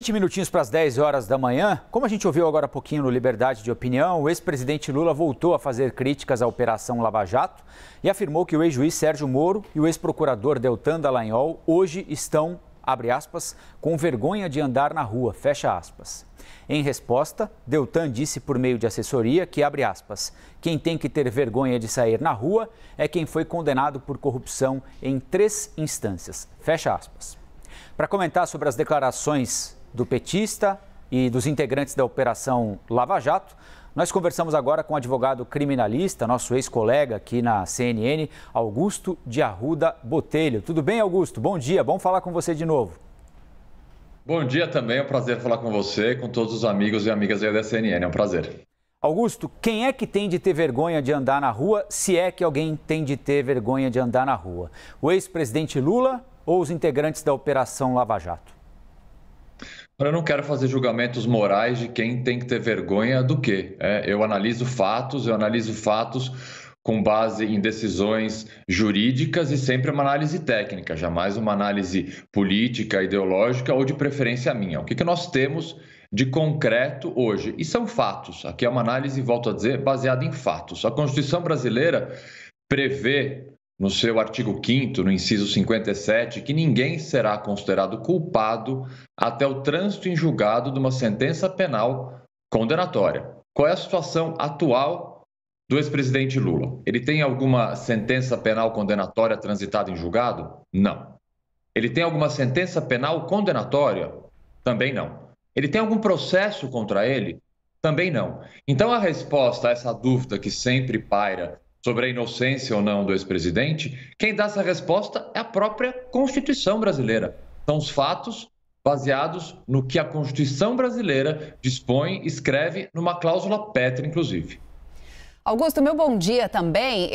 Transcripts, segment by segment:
20 minutinhos para as 10 horas da manhã, como a gente ouviu agora há pouquinho no Liberdade de Opinião, o ex-presidente Lula voltou a fazer críticas à Operação Lava Jato e afirmou que o ex-juiz Sérgio Moro e o ex-procurador Deltan Dallagnol hoje estão, abre aspas, com vergonha de andar na rua, fecha aspas. Em resposta, Deltan disse por meio de assessoria que, abre aspas, quem tem que ter vergonha de sair na rua é quem foi condenado por corrupção em 3 instâncias, fecha aspas. Para comentar sobre as declarações do petista e dos integrantes da Operação Lava Jato, nós conversamos agora com o advogado criminalista, nosso ex-colega aqui na CNN, Augusto de Arruda Botelho. Tudo bem, Augusto? Bom dia, bom falar com você de novo. Bom dia também, é um prazer falar com você, com todos os amigos e amigas aí da CNN, é um prazer. Augusto, quem é que tem de ter vergonha de andar na rua, se é que alguém tem de ter vergonha de andar na rua? O ex-presidente Lula ou os integrantes da Operação Lava Jato? Eu não quero fazer julgamentos morais de quem tem que ter vergonha do quê. Eu analiso fatos com base em decisões jurídicas e sempre uma análise técnica, jamais uma análise política, ideológica ou de preferência minha. O que nós temos de concreto hoje? E são fatos. Aqui é uma análise, volto a dizer, baseada em fatos. A Constituição brasileira prevê, no seu artigo 5º, no inciso 57, que ninguém será considerado culpado até o trânsito em julgado de uma sentença penal condenatória. Qual é a situação atual do ex-presidente Lula? Ele tem alguma sentença penal condenatória transitada em julgado? Não. Ele tem alguma sentença penal condenatória? Também não. Ele tem algum processo contra ele? Também não. Então, a resposta a essa dúvida que sempre paira sobre a inocência ou não do ex-presidente, quem dá essa resposta é a própria Constituição brasileira. São os fatos baseados no que a Constituição brasileira dispõe, escreve numa cláusula pétrea, inclusive. Augusto, meu bom dia também.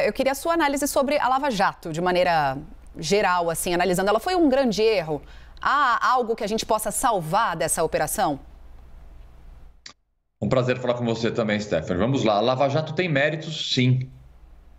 Eu queria a sua análise sobre a Lava Jato, de maneira geral, assim, analisando. Ela foi um grande erro? Há algo que a gente possa salvar dessa operação? Um prazer falar com você também, Stephanie. Vamos lá. A Lava Jato tem méritos, sim.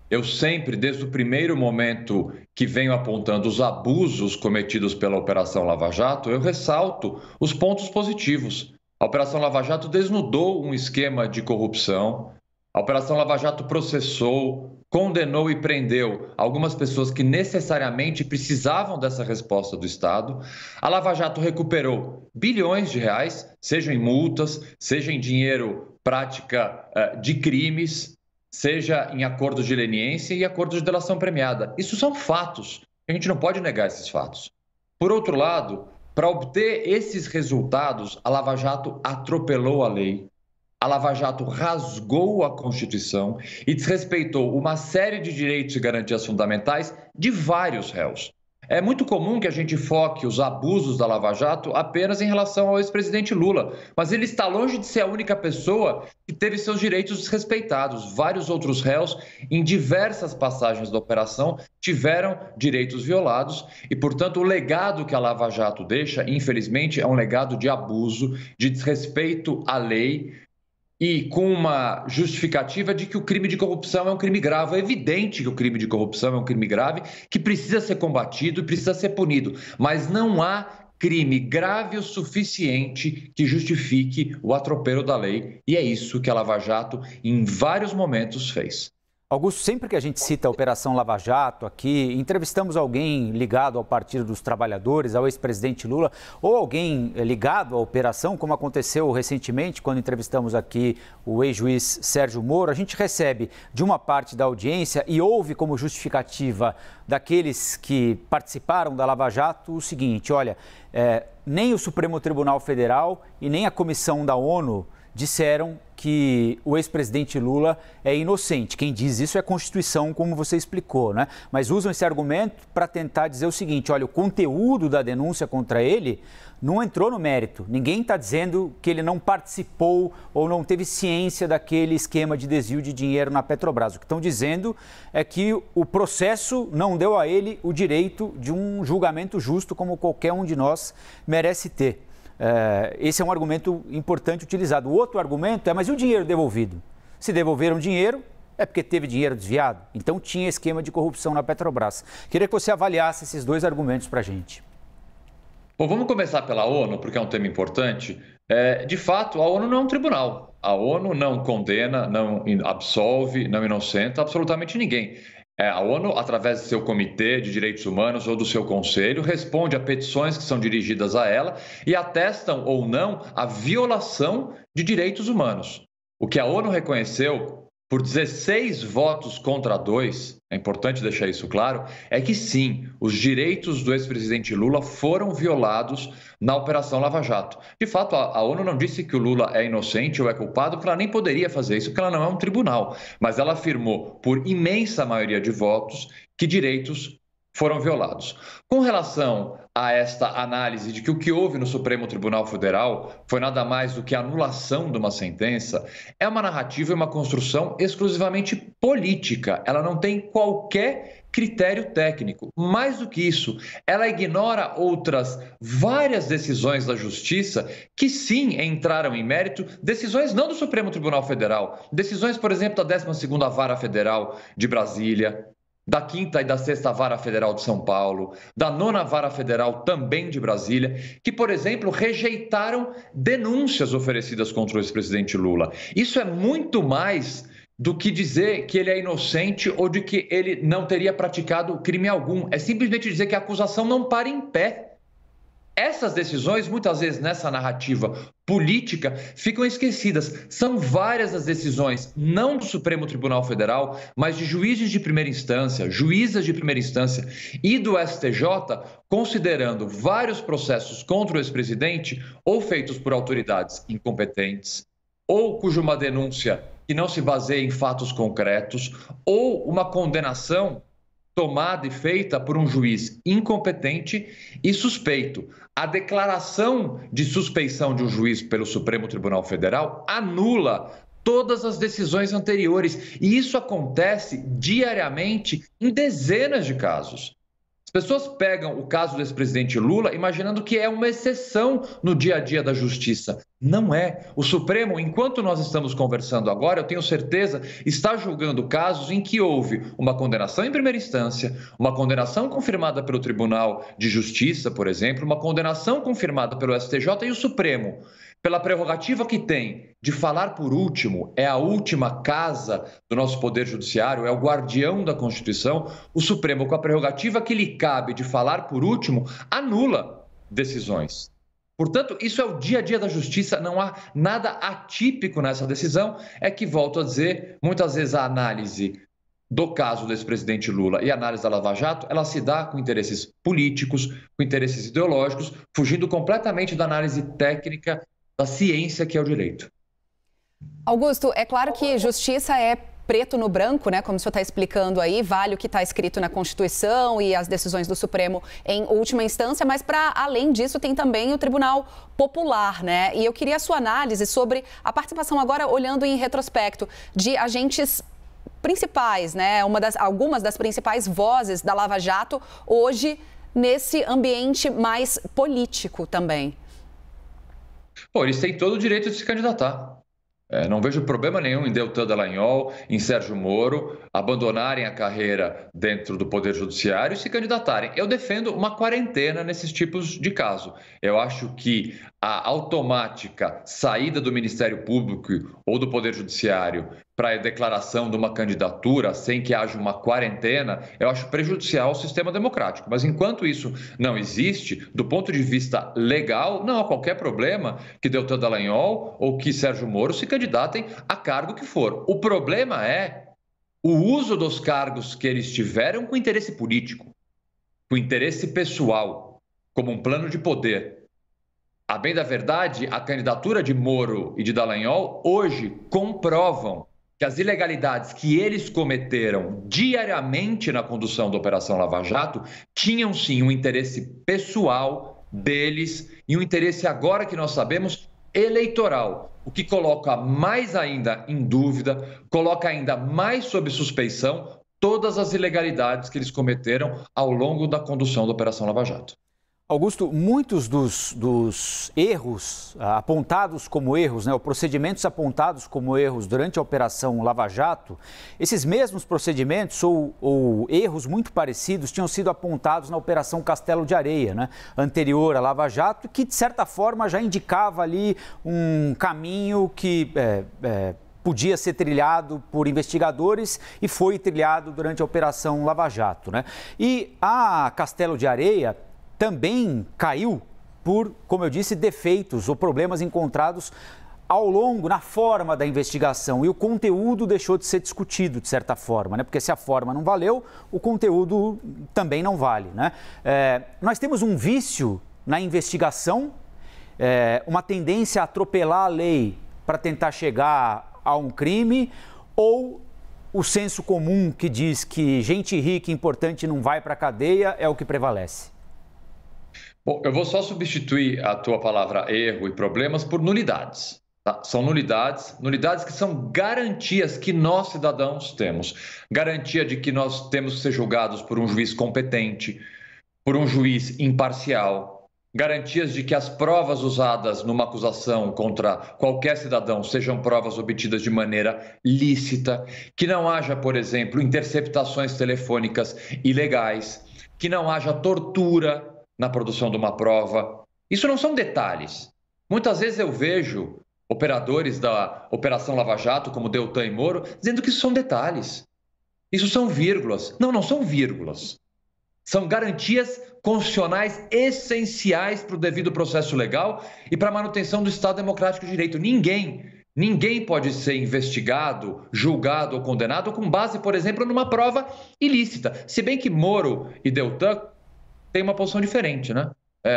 Eu sempre, desde o primeiro momento que venho apontando os abusos cometidos pela Operação Lava Jato, eu ressalto os pontos positivos. A Operação Lava Jato desnudou um esquema de corrupção. A Operação Lava Jato processou, condenou e prendeu algumas pessoas que necessariamente precisavam dessa resposta do Estado. A Lava Jato recuperou bilhões de reais, seja em multas, seja em dinheiro prática de crimes, seja em acordos de leniência e acordos de delação premiada. Isso são fatos. A gente não pode negar esses fatos. Por outro lado, para obter esses resultados, a Lava Jato atropelou a lei. A Lava Jato rasgou a Constituição e desrespeitou uma série de direitos e garantias fundamentais de vários réus. É muito comum que a gente foque os abusos da Lava Jato apenas em relação ao ex-presidente Lula, mas ele está longe de ser a única pessoa que teve seus direitos desrespeitados. Vários outros réus, em diversas passagens da operação, tiveram direitos violados e, portanto, o legado que a Lava Jato deixa, infelizmente, é um legado de abuso, de desrespeito à lei, e com uma justificativa de que o crime de corrupção é um crime grave. É evidente que o crime de corrupção é um crime grave, que precisa ser combatido e precisa ser punido. Mas não há crime grave o suficiente que justifique o atropelo da lei. E é isso que a Lava Jato, em vários momentos, fez. Augusto, sempre que a gente cita a Operação Lava Jato aqui, entrevistamos alguém ligado ao Partido dos Trabalhadores, ao ex-presidente Lula, ou alguém ligado à operação, como aconteceu recentemente, quando entrevistamos aqui o ex-juiz Sérgio Moro, a gente recebe de uma parte da audiência e ouve como justificativa daqueles que participaram da Lava Jato o seguinte: olha, nem o Supremo Tribunal Federal e nem a Comissão da ONU disseram que o ex-presidente Lula é inocente. Quem diz isso é a Constituição, como você explicou, né? Mas usam esse argumento para tentar dizer o seguinte: olha, o conteúdo da denúncia contra ele não entrou no mérito. Ninguém está dizendo que ele não participou ou não teve ciência daquele esquema de desvio de dinheiro na Petrobras. O que estão dizendo é que o processo não deu a ele o direito de um julgamento justo, como qualquer um de nós merece ter. Esse é um argumento importante utilizado. O outro argumento é: mas e o dinheiro devolvido? Se devolveram dinheiro, é porque teve dinheiro desviado. Então tinha esquema de corrupção na Petrobras. Queria que você avaliasse esses dois argumentos para a gente. Bom, vamos começar pela ONU, porque é um tema importante. De fato, a ONU não é um tribunal. A ONU não condena, não absolve, não inocenta absolutamente ninguém. A ONU, através do seu Comitê de Direitos Humanos ou do seu Conselho, responde a petições que são dirigidas a ela e atestam ou não a violação de direitos humanos. O que a ONU reconheceu por 16 votos contra 2, é importante deixar isso claro, é que sim, os direitos do ex-presidente Lula foram violados na Operação Lava Jato. De fato, a ONU não disse que o Lula é inocente ou é culpado, porque ela nem poderia fazer isso, porque ela não é um tribunal. Mas ela afirmou, por imensa maioria de votos, que direitos foram violados. Com relação a esta análise de que o que houve no Supremo Tribunal Federal foi nada mais do que a anulação de uma sentença, é uma narrativa e uma construção exclusivamente política. Ela não tem qualquer critério técnico. Mais do que isso, ela ignora outras várias decisões da Justiça que sim entraram em mérito, decisões não do Supremo Tribunal Federal, decisões, por exemplo, da 12ª Vara Federal de Brasília, da 5ª e da 6ª Vara Federal de São Paulo, da 9ª Vara Federal também de Brasília, que, por exemplo, rejeitaram denúncias oferecidas contra o ex-presidente Lula. Isso é muito mais do que dizer que ele é inocente ou de que ele não teria praticado crime algum. É simplesmente dizer que a acusação não para em pé. Essas decisões, muitas vezes nessa narrativa política, ficam esquecidas. São várias as decisões, não do Supremo Tribunal Federal, mas de juízes de primeira instância, juízas de primeira instância e do STJ, considerando vários processos contra o ex-presidente ou feitos por autoridades incompetentes, ou cuja uma denúncia que não se baseia em fatos concretos, ou uma condenação tomada e feita por um juiz incompetente e suspeito. A declaração de suspeição de um juiz pelo Supremo Tribunal Federal anula todas as decisões anteriores. E isso acontece diariamente em dezenas de casos. As pessoas pegam o caso do ex-presidente Lula imaginando que é uma exceção no dia a dia da justiça. Não é. O Supremo, enquanto nós estamos conversando agora, eu tenho certeza, está julgando casos em que houve uma condenação em primeira instância, uma condenação confirmada pelo Tribunal de Justiça, por exemplo, uma condenação confirmada pelo STJ e o Supremo, pela prerrogativa que tem de falar por último, é a última casa do nosso Poder Judiciário, é o guardião da Constituição, o Supremo, com a prerrogativa que lhe cabe de falar por último, anula decisões. Portanto, isso é o dia a dia da justiça, não há nada atípico nessa decisão, é que, volto a dizer, muitas vezes a análise do caso do ex-presidente Lula e a análise da Lava Jato, ela se dá com interesses políticos, com interesses ideológicos, fugindo completamente da análise técnica da ciência que é o direito. Augusto, é claro que justiça é preto no branco, né? Como o senhor está explicando aí, vale o que está escrito na Constituição e as decisões do Supremo em última instância, mas para além disso tem também o Tribunal Popular, né? E eu queria a sua análise sobre a participação agora, olhando em retrospecto, de agentes principais, né? Algumas das principais vozes da Lava Jato hoje nesse ambiente mais político também. Bom, eles têm todo o direito de se candidatar. Não vejo problema nenhum em Deltan Dallagnol, em Sérgio Moro, abandonarem a carreira dentro do Poder Judiciário e se candidatarem. Eu defendo uma quarentena nesses tipos de caso. Eu acho que a automática saída do Ministério Público ou do Poder Judiciário para a declaração de uma candidatura sem que haja uma quarentena, eu acho prejudicial ao sistema democrático. Mas enquanto isso não existe, do ponto de vista legal, não há qualquer problema que Deltan Dallagnol ou que Sérgio Moro se candidatem a cargo que for. O problema é o uso dos cargos que eles tiveram com interesse político, com interesse pessoal, como um plano de poder. A bem da verdade, a candidatura de Moro e de Dallagnol hoje comprovam que as ilegalidades que eles cometeram diariamente na condução da Operação Lava Jato tinham sim um interesse pessoal deles e um interesse, agora que nós sabemos, eleitoral, o que coloca mais ainda em dúvida, coloca ainda mais sob suspeição todas as ilegalidades que eles cometeram ao longo da condução da Operação Lava Jato. Augusto, muitos dos erros apontados como erros, né, ou procedimentos apontados como erros durante a Operação Lava Jato, esses mesmos procedimentos ou erros muito parecidos tinham sido apontados na Operação Castelo de Areia, né, anterior à Lava Jato, que de certa forma já indicava ali um caminho que podia ser trilhado por investigadores e foi trilhado durante a Operação Lava Jato, né? E a Castelo de Areia também caiu por, como eu disse, defeitos ou problemas encontrados ao longo, na forma da investigação. E o conteúdo deixou de ser discutido, de certa forma, né? Porque se a forma não valeu, o conteúdo também não vale, né? Nós temos um vício na investigação, uma tendência a atropelar a lei para tentar chegar a um crime, ou o senso comum que diz que gente rica e importante não vai para a cadeia é o que prevalece? Bom, eu vou só substituir a tua palavra erro e problemas por nulidades. Tá? São nulidades que são garantias que nós, cidadãos, temos. Garantia de que nós temos que ser julgados por um juiz competente, por um juiz imparcial. Garantias de que as provas usadas numa acusação contra qualquer cidadão sejam provas obtidas de maneira lícita, que não haja, por exemplo, interceptações telefônicas ilegais, que não haja tortura na produção de uma prova. Isso não são detalhes. Muitas vezes eu vejo operadores da Operação Lava Jato, como Deltan e Moro, dizendo que isso são detalhes. Isso são vírgulas. Não, não são vírgulas. São garantias constitucionais essenciais para o devido processo legal e para a manutenção do Estado Democrático de Direito. Ninguém pode ser investigado, julgado ou condenado com base, por exemplo, numa prova ilícita. Se bem que Moro e Deltan têm uma posição diferente, né?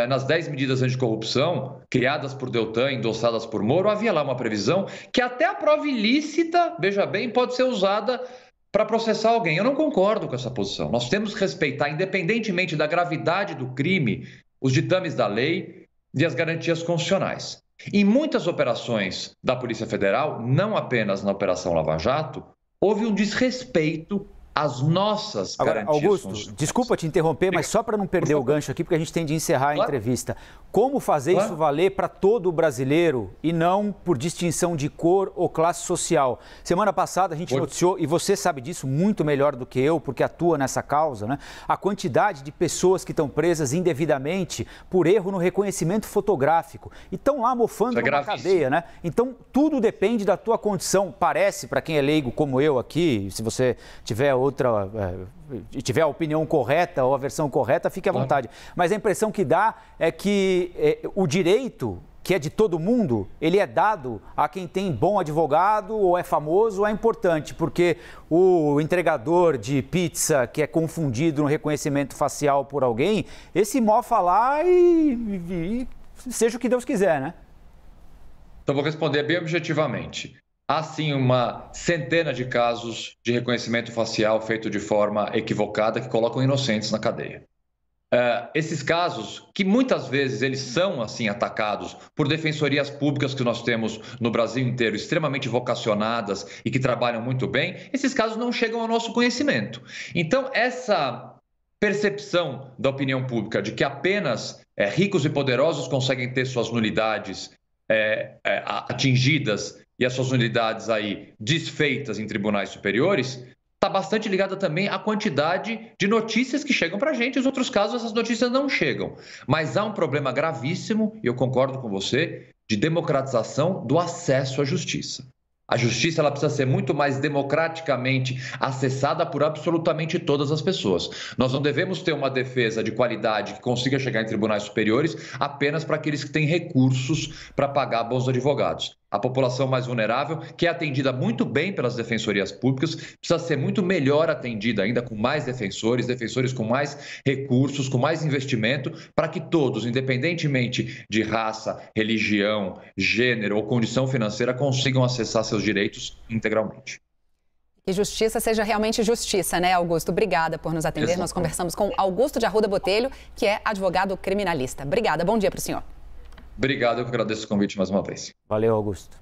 Nas 10 medidas anticorrupção, criadas por Deltan, endossadas por Moro, havia lá uma previsão que até a prova ilícita, veja bem, pode ser usada para processar alguém. Eu não concordo com essa posição. Nós temos que respeitar, independentemente da gravidade do crime, os ditames da lei e as garantias constitucionais. Em muitas operações da Polícia Federal, não apenas na Operação Lava Jato, houve um desrespeito às nossas garantias. Augusto, desculpa te interromper, mas só para não perder o gancho aqui, porque a gente tem de encerrar a entrevista. Como fazer isso valer para todo o brasileiro e não por distinção de cor ou classe social? Semana passada a gente noticiou, e você sabe disso muito melhor do que eu, porque atua nessa causa, né? A quantidade de pessoas que estão presas indevidamente por erro no reconhecimento fotográfico e estão lá mofando numa cadeia, né? Então, tudo depende da tua condição. Parece, para quem é leigo como eu aqui, se você tiver tiver a opinião correta ou a versão correta, fique à vontade. Mas a impressão que dá é que o direito, que é de todo mundo, ele é dado a quem tem bom advogado, ou é famoso, ou é importante, porque o entregador de pizza que é confundido no reconhecimento facial por alguém, esse mofa lá e seja o que Deus quiser, né? Então, vou responder bem objetivamente. Há sim uma centena de casos de reconhecimento facial feito de forma equivocada que colocam inocentes na cadeia. Esses casos, que muitas vezes eles são assim atacados por defensorias públicas que nós temos no Brasil inteiro, extremamente vocacionadas e que trabalham muito bem, esses casos não chegam ao nosso conhecimento. Então, essa percepção da opinião pública de que apenas ricos e poderosos conseguem ter suas nulidades atingidas e as suas nulidades aí desfeitas em tribunais superiores, está bastante ligada também à quantidade de notícias que chegam para a gente. Em outros casos, essas notícias não chegam. Mas há um problema gravíssimo, e eu concordo com você, de democratização do acesso à justiça. A justiça ela precisa ser muito mais democraticamente acessada por absolutamente todas as pessoas. Nós não devemos ter uma defesa de qualidade que consiga chegar em tribunais superiores apenas para aqueles que têm recursos para pagar bons advogados. A população mais vulnerável, que é atendida muito bem pelas defensorias públicas, precisa ser muito melhor atendida ainda com mais defensores com mais recursos, com mais investimento, para que todos, independentemente de raça, religião, gênero ou condição financeira, consigam acessar seus direitos integralmente. Que justiça seja realmente justiça, né, Augusto? Obrigada por nos atender. Nós conversamos com Augusto de Arruda Botelho, que é advogado criminalista. Obrigada, bom dia para o senhor. Obrigado, eu que agradeço o convite mais uma vez. Valeu, Augusto.